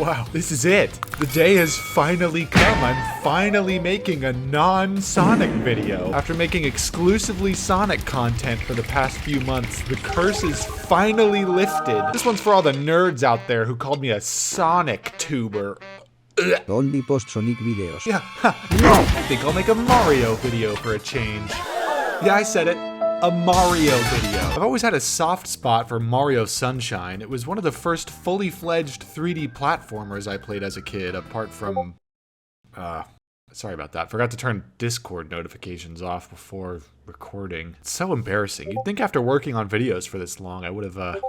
Wow, this is it. The day has finally come. I'm finally making a non-Sonic video. After making exclusively Sonic content for the past few months, the curse is finally lifted. This one's for all the nerds out there who called me a Sonic tuber. Only post Sonic videos. Yeah, I think I'll make a Mario video for a change. Yeah, I said it. A Mario video. I've always had a soft spot for Mario Sunshine. It was one of the first fully fledged 3D platformers I played as a kid, apart from... sorry about that. Forgot to turn Discord notifications off before recording. It's so embarrassing. You'd think after working on videos for this long, I would have,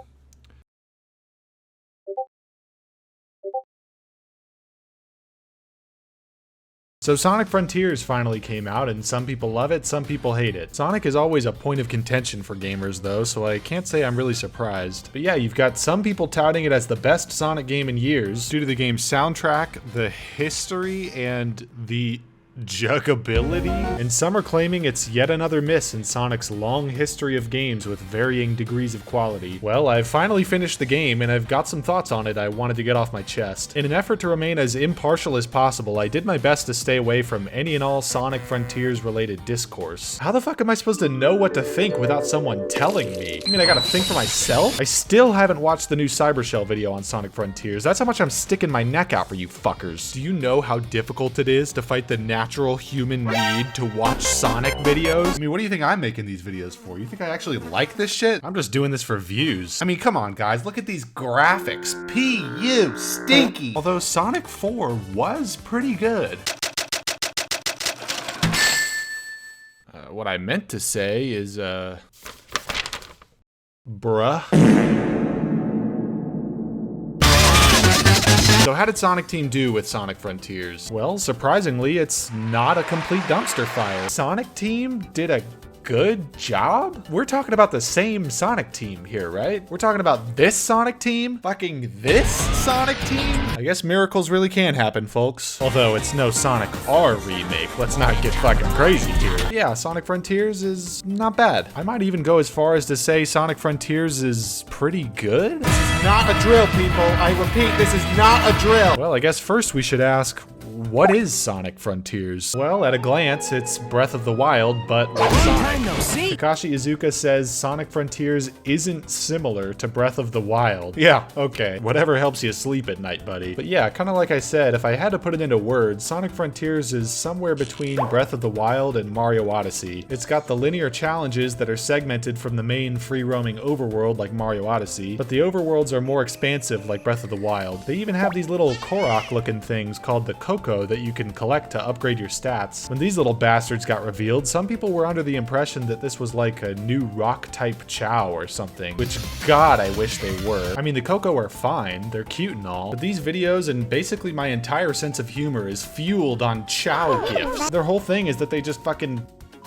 So Sonic Frontiers finally came out, and some people love it, some people hate it. Sonic is always a point of contention for gamers though, so I can't say I'm really surprised. But yeah, you've got some people touting it as the best Sonic game in years, due to the game's soundtrack, the history, and the juggability, and some are claiming it's yet another miss in Sonic's long history of games with varying degrees of quality. Well, I've finally finished the game, and I've got some thoughts on it I wanted to get off my chest. In an effort to remain as impartial as possible, I did my best to stay away from any and all Sonic Frontiers related discourse. How the fuck am I supposed to know what to think without someone telling me? I mean, I gotta think for myself? I still haven't watched the new Cybershell video on Sonic Frontiers. That's how much I'm sticking my neck out for you fuckers. Do you know how difficult it is to fight the natural human need to watch Sonic videos? I mean, what do you think I'm making these videos for? You think I actually like this shit? I'm just doing this for views. I mean, come on guys, look at these graphics. P.U. stinky. Although Sonic 4 was pretty good. What I meant to say is, bruh. So how did Sonic Team do with Sonic Frontiers? Well, surprisingly, it's not a complete dumpster fire. Sonic Team did a good job? We're talking about the same Sonic Team here, right? We're talking about this Sonic Team? Fucking this Sonic Team? I guess miracles really can happen, folks. Although it's no Sonic R remake. Let's not get fucking crazy here. Yeah, Sonic Frontiers is not bad. I might even go as far as to say Sonic Frontiers is pretty good. This is not a drill, people. I repeat, this is not a drill. Well, I guess first we should ask, what is Sonic Frontiers? Well, at a glance, it's Breath of the Wild, but with Sonic. Kakashi Iizuka says Sonic Frontiers isn't similar to Breath of the Wild. Yeah, okay. Whatever helps you sleep at night, buddy. But yeah, kind of like I said, if I had to put it into words, Sonic Frontiers is somewhere between Breath of the Wild and Mario Odyssey. It's got the linear challenges that are segmented from the main free-roaming overworld like Mario Odyssey, but the overworlds are more expansive like Breath of the Wild. They even have these little Korok-looking things called the Coco that you can collect to upgrade your stats. When these little bastards got revealed, some people were under the impression that this was like a new rock-type Chow or something, which God, I wish they were. I mean, the Coco are fine, they're cute and all, but these videos and basically my entire sense of humor is fueled on Chow gifs. Their whole thing is that they just fucking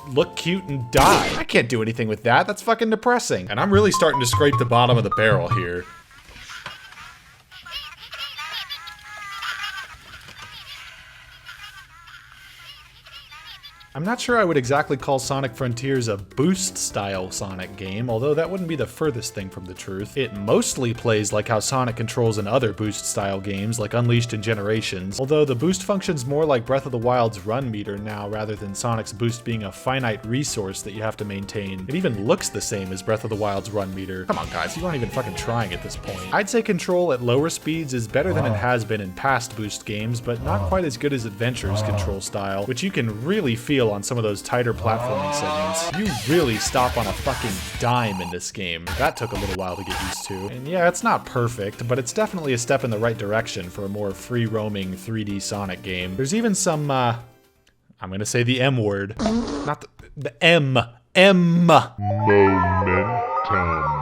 look cute and die. I can't do anything with that, that's fucking depressing. And I'm really starting to scrape the bottom of the barrel here. I'm not sure I would exactly call Sonic Frontiers a boost-style Sonic game, although that wouldn't be the furthest thing from the truth. It mostly plays like how Sonic controls in other boost-style games, like Unleashed and Generations, although the boost functions more like Breath of the Wild's run meter now, rather than Sonic's boost being a finite resource that you have to maintain. It even looks the same as Breath of the Wild's run meter. Come on guys, you aren't even fucking trying at this point. I'd say control at lower speeds is better than it has been in past boost games, but not quite as good as Adventure's control style, which you can really feel on some of those tighter platforming segments. You really stop on a fucking dime in this game. That took a little while to get used to. And yeah, it's not perfect, but it's definitely a step in the right direction for a more free-roaming 3D Sonic game. There's even some, I'm gonna say the M word. Not the M. Momentum.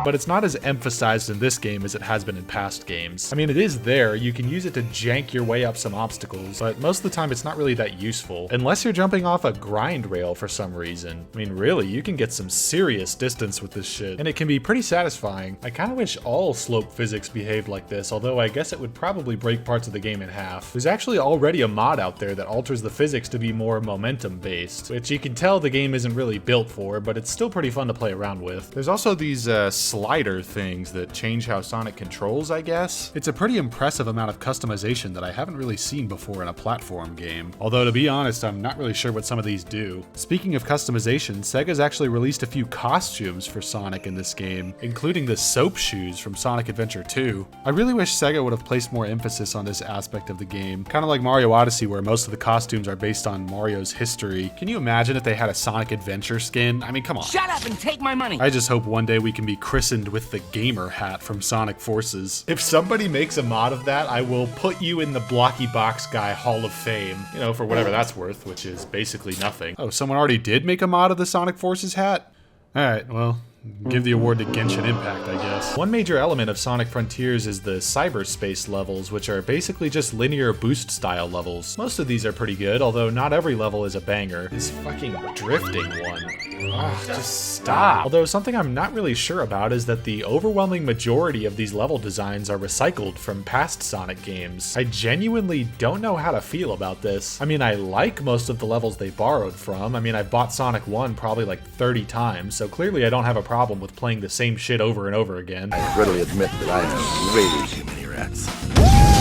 But it's not as emphasized in this game as it has been in past games. I mean, it is there, you can use it to jank your way up some obstacles, but most of the time it's not really that useful, unless you're jumping off a grind rail for some reason. I mean, really, you can get some serious distance with this shit, and it can be pretty satisfying. I kinda wish all slope physics behaved like this, although I guess it would probably break parts of the game in half. There's actually already a mod out there that alters the physics to be more momentum-based, which you can tell the game isn't really built for, but it's still pretty fun to play around with. There's also these these slider things that change how Sonic controls, I guess. It's a pretty impressive amount of customization that I haven't really seen before in a platform game. Although, to be honest, I'm not really sure what some of these do. Speaking of customization, Sega's actually released a few costumes for Sonic in this game, including the soap shoes from Sonic Adventure 2. I really wish Sega would have placed more emphasis on this aspect of the game, kind of like Mario Odyssey, where most of the costumes are based on Mario's history. Can you imagine if they had a Sonic Adventure skin? I mean, come on. Shut up and take my money! I just hope one day we can be christened with the gamer hat from Sonic Forces. If somebody makes a mod of that, I will put you in the Blockyboxguy Hall of Fame, you know, for whatever that's worth, which is basically nothing. Oh, someone already did make a mod of the Sonic Forces hat? Alright, well, give the award to Genshin Impact, I guess. One major element of Sonic Frontiers is the Cyberspace levels, which are basically just linear boost style levels. Most of these are pretty good, although not every level is a banger. This fucking drifting one. Ugh, just stop. Although something I'm not really sure about is that the overwhelming majority of these level designs are recycled from past Sonic games. I genuinely don't know how to feel about this. I mean, I like most of the levels they borrowed from. I mean, I've bought Sonic 1 probably like 30 times, so clearly I don't have a problem with playing the same shit over and over again. I readily admit that I have way too many rats.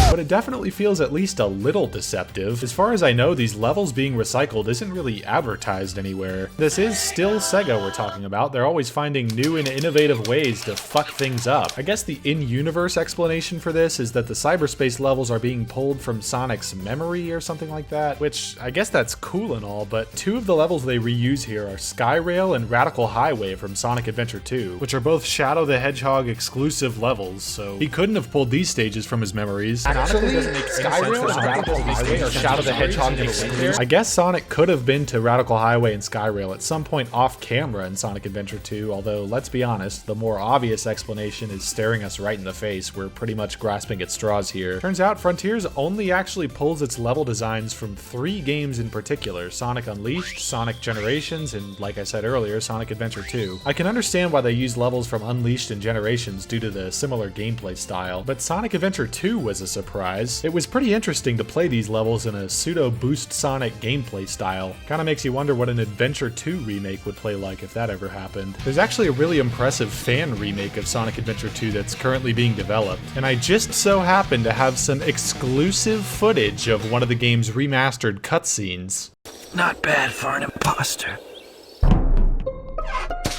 But it definitely feels at least a little deceptive. As far as I know, these levels being recycled isn't really advertised anywhere. This is still Sega we're talking about. They're always finding new and innovative ways to fuck things up. I guess the in-universe explanation for this is that the cyberspace levels are being pulled from Sonic's memory or something like that, which I guess that's cool and all, but two of the levels they reuse here are Skyrail and Radical Highway from Sonic Adventure 2, which are both Shadow the Hedgehog exclusive levels, so he couldn't have pulled these stages from his memories. Actually, doesn't make Skyrail and Radical Highway or Shadow the Hedgehog exclusive. I guess Sonic could have been to Radical Highway and Skyrail at some point off camera in Sonic Adventure 2, although let's be honest, the more obvious explanation is staring us right in the face. We're pretty much grasping at straws here. Turns out Frontiers only actually pulls its level designs from 3 games in particular: Sonic Unleashed, Sonic Generations, and like I said earlier, Sonic Adventure 2. I can understand why they use levels from Unleashed and Generations due to the similar gameplay style, but Sonic Adventure 2 was a surprise. It was pretty interesting to play these levels in a pseudo-boost Sonic gameplay style. Kinda makes you wonder what an Adventure 2 remake would play like if that ever happened. There's actually a really impressive fan remake of Sonic Adventure 2 that's currently being developed, and I just so happen to have some exclusive footage of one of the game's remastered cutscenes. Not bad for an imposter.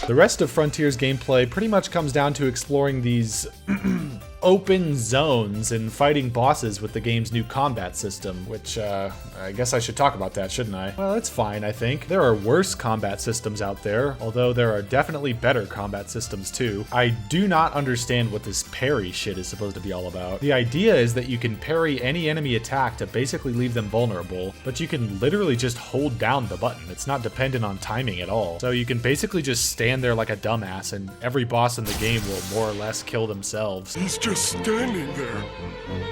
The rest of Frontiers gameplay pretty much comes down to exploring these open zones and fighting bosses with the game's new combat system, which, I guess I should talk about that, shouldn't I? Well, it's fine, I think. There are worse combat systems out there, although there are definitely better combat systems too. I do not understand what this parry shit is supposed to be all about. The idea is that you can parry any enemy attack to basically leave them vulnerable, but you can literally just hold down the button. It's not dependent on timing at all. So you can basically just stand there like a dumbass and every boss in the game will more or less kill themselves. He's just standing there,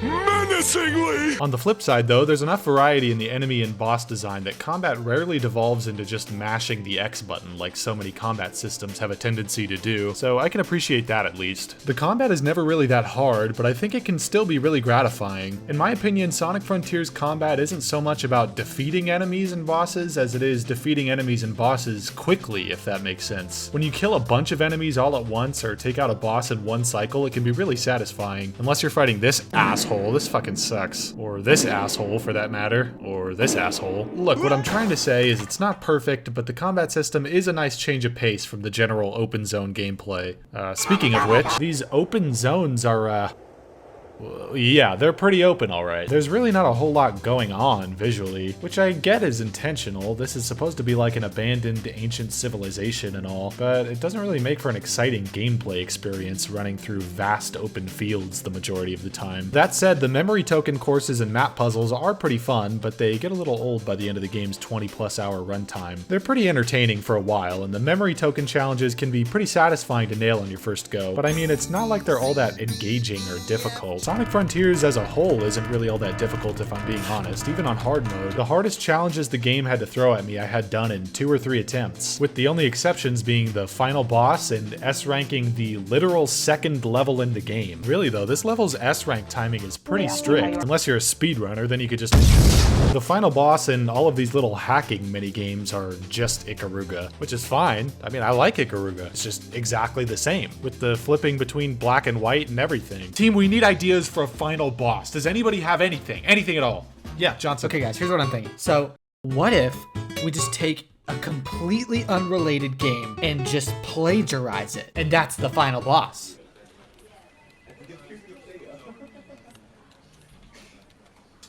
menacingly! On the flip side though, there's enough variety in the enemy and boss design that combat rarely devolves into just mashing the X button like so many combat systems have a tendency to do, so I can appreciate that at least. The combat is never really that hard, but I think it can still be really gratifying. In my opinion, Sonic Frontiers combat isn't so much about defeating enemies and bosses as it is defeating enemies and bosses quickly, if that makes sense. When you kill a bunch of enemies all at once or take out a boss in one cycle, it can be really satisfying. Unless you're fighting this asshole, this fucking sucks. Or this asshole for that matter. Or this asshole. Look, what I'm trying to say is it's not perfect, but the combat system is a nice change of pace from the general open zone gameplay. Speaking of which, these open zones are, yeah, they're pretty open, alright. There's really not a whole lot going on visually, which I get is intentional. This is supposed to be like an abandoned ancient civilization and all, but it doesn't really make for an exciting gameplay experience running through vast open fields the majority of the time. That said, the memory token courses and map puzzles are pretty fun, but they get a little old by the end of the game's 20+ hour runtime. They're pretty entertaining for a while, and the memory token challenges can be pretty satisfying to nail on your first go, but I mean, it's not like they're all that engaging or difficult. Sonic Frontiers as a whole isn't really all that difficult if I'm being honest, even on hard mode. The hardest challenges the game had to throw at me I had done in 2 or 3 attempts, with the only exceptions being the final boss and S-ranking the literal second level in the game. Really though, this level's S-rank timing is pretty strict. Unless you're a speedrunner, then you could just The final boss in all of these little hacking mini games are just Ikaruga, which is fine. I mean, I like Ikaruga. It's just exactly the same, with the flipping between black and white and everything. Team, we need ideas for a final boss. Does anybody have anything? Anything at all? Yeah, Johnson. Okay, guys, here's what I'm thinking. So, what if we just take a completely unrelated game and just plagiarize it? And that's the final boss.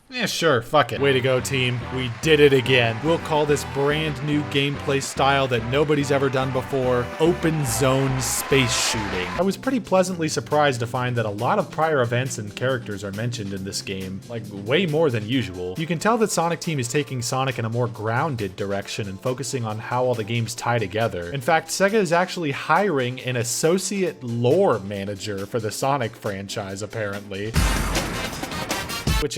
Yeah, sure, fuck it. Way to go, team. We did it again. We'll call this brand new gameplay style that nobody's ever done before, open zone space shooting. I was pretty pleasantly surprised to find that a lot of prior events and characters are mentioned in this game, like way more than usual. You can tell that Sonic Team is taking Sonic in a more grounded direction and focusing on how all the games tie together. In fact, Sega is actually hiring an associate lore manager for the Sonic franchise, apparently. Which,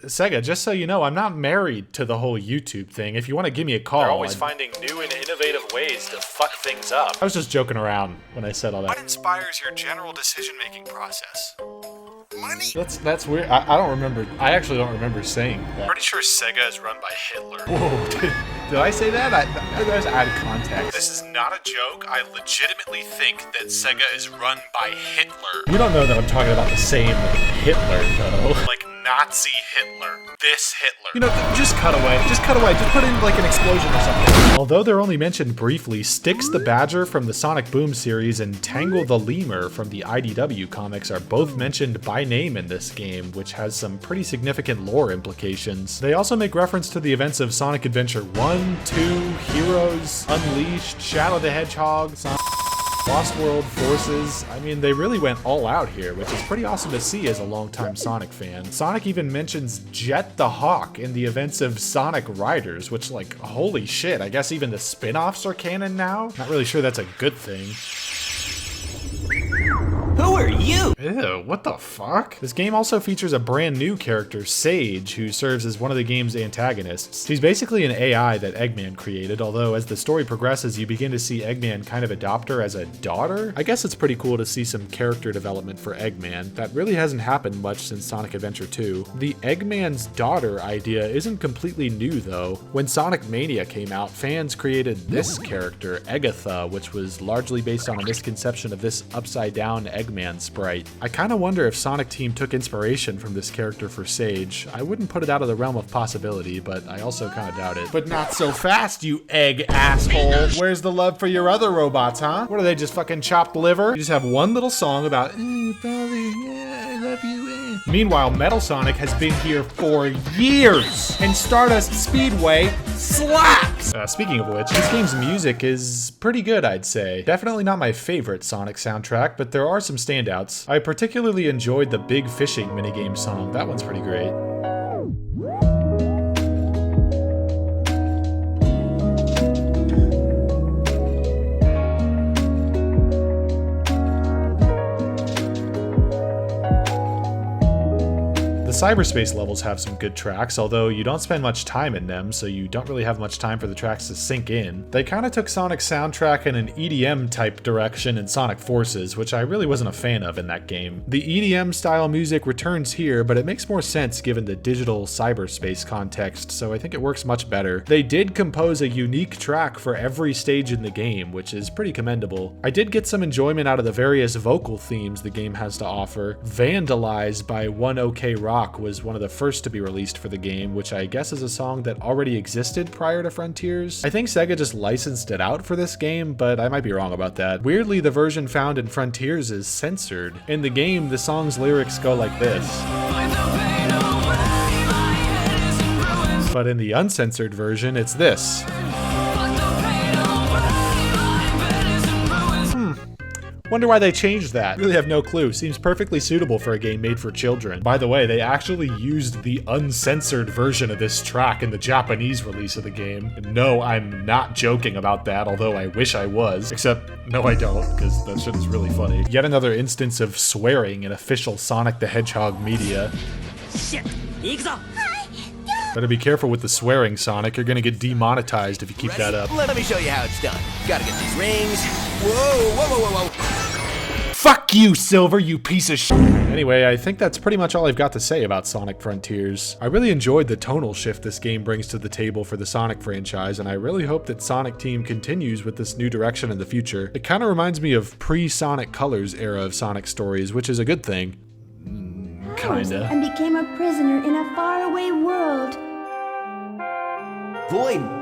Sega, just so you know, I'm not married to the whole YouTube thing. If you want to give me a call, they're always finding new and innovative ways to fuck things up. I was just joking around when I said all that. What inspires your general decision-making process? Money. That's weird. I don't remember. I actually don't remember saying that. Pretty sure Sega is run by Hitler. Whoa, did I say that? That was out of context. This is not a joke. I legitimately think that Sega is run by Hitler. You don't know that I'm talking about the same Hitler, though. Like Nazi Hitler. This Hitler. You know, just cut away. Just cut away. Just put in like an explosion or something. Although they're only mentioned briefly, Styx the Badger from the Sonic Boom series and Tangle the Lemur from the IDW comics are both mentioned by name in this game, which has some pretty significant lore implications. They also make reference to the events of Sonic Adventure 1, 2, Heroes, Unleashed, Shadow the Hedgehog, Lost World, Forces. I mean, they really went all out here, which is pretty awesome to see as a longtime Sonic fan. Sonic even mentions Jet the Hawk in the events of Sonic Riders, which, like, holy shit, I guess even the spin-offs are canon now? Not really sure that's a good thing. Who are you? Ew, what the fuck? This game also features a brand new character, Sage, who serves as one of the game's antagonists. He's basically an AI that Eggman created, although as the story progresses, you begin to see Eggman kind of adopt her as a daughter. I guess it's pretty cool to see some character development for Eggman. That really hasn't happened much since Sonic Adventure 2. The Eggman's daughter idea isn't completely new though. When Sonic Mania came out, fans created this character, Eggatha, which was largely based on a misconception of this upside-down Eggman sprite. I kinda wonder if Sonic Team took inspiration from this character for Sage. I wouldn't put it out of the realm of possibility, but I also kinda doubt it. But not so fast, you egg asshole. Where's the love for your other robots, huh? What are they, just fucking chopped liver? You just have one little song about, I love you. Meanwhile, Metal Sonic has been here for years, and Stardust Speedway slaps! Speaking of which, this game's music is pretty good, I'd say. Definitely not my favorite Sonic soundtrack, but there are some standouts. I particularly enjoyed the Big Fishing minigame song. That one's pretty great. Cyberspace levels have some good tracks, although you don't spend much time in them, so you don't really have much time for the tracks to sink in. They kind of took Sonic's soundtrack in an EDM type direction in Sonic Forces, which I really wasn't a fan of in that game. The EDM style music returns here, but it makes more sense given the digital cyberspace context, so I think it works much better. They did compose a unique track for every stage in the game, which is pretty commendable. I did get some enjoyment out of the various vocal themes the game has to offer. Vandalize by One OK Rock was one of the first to be released for the game, which I guess is a song that already existed prior to Frontiers. I think Sega just licensed it out for this game, but I might be wrong about that. Weirdly, the version found in Frontiers is censored. In the game, the song's lyrics go like this. But in the uncensored version, it's this. Wonder why they changed that. Really have no clue. Seems perfectly suitable for a game made for children. By the way, they actually used the uncensored version of this track in the Japanese release of the game. And no, I'm not joking about that, although I wish I was. Except, no I don't, because that shit is really funny. Yet another instance of swearing in official Sonic the Hedgehog media. Shit. Better be careful with the swearing, Sonic. You're gonna get demonetized if you keep that up. Let me show you how it's done. Gotta get these rings. Whoa, whoa, whoa, whoa, whoa. Fuck you, Silver, you piece of shit. Anyway, I think that's pretty much all I've got to say about Sonic Frontiers. I really enjoyed the tonal shift this game brings to the table for the Sonic franchise, and I really hope that Sonic Team continues with this new direction in the future. It kind of reminds me of pre-Sonic Colors era of Sonic stories, which is a good thing. Kinda. And became a prisoner in a faraway world. Void.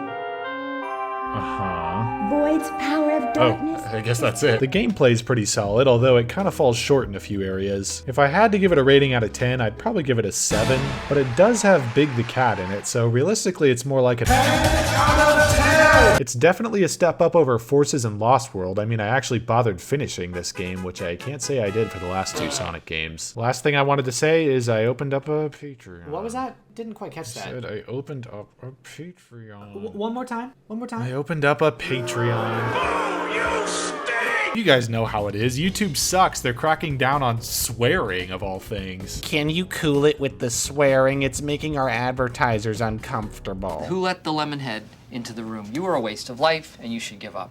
Void's power of darkness. I guess that's it. The gameplay is pretty solid, although it kind of falls short in a few areas. If I had to give it a rating out of 10, I'd probably give it a 7, but it does have Big the Cat in it, so realistically it's more like a 10 out of 10! It's definitely a step up over Forces and Lost World. I mean, I actually bothered finishing this game, which I can't say I did for the last 2 Sonic games. Last thing I wanted to say is I opened up a Patreon. What was that? Didn't quite catch that. Said I opened up a Patreon. One more time. One more time. I opened up a Patreon. You guys know how it is. YouTube sucks. They're cracking down on swearing, of all things. Can you cool it with the swearing? It's making our advertisers uncomfortable. Who let the lemon head into the room? You are a waste of life, and you should give up.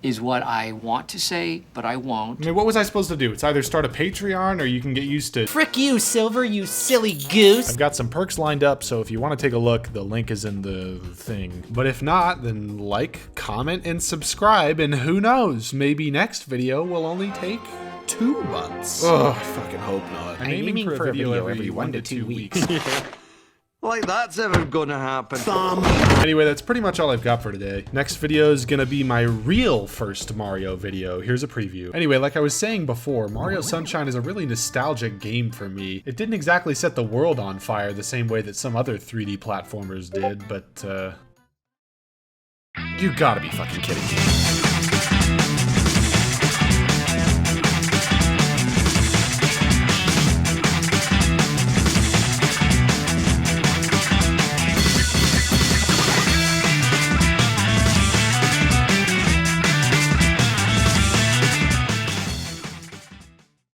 Is what I want to say, but I won't. I mean, what was I supposed to do? It's either start a Patreon or you can get used to... Frick you, Silver, you silly goose. I've got some perks lined up, so if you want to take a look, the link is in the thing. But if not, then like, comment, and subscribe, and who knows, maybe next video will only take 2 months. Oh, I fucking hope not. I'm aiming for a video every 1 to 2 weeks. Like that's ever gonna happen. Anyway, that's pretty much all I've got for today. Next video is gonna be my real first Mario video. Here's a preview. Anyway, like I was saying before, Mario Sunshine is a really nostalgic game for me. It didn't exactly set the world on fire the same way that some other 3D platformers did, but you gotta be fucking kidding me.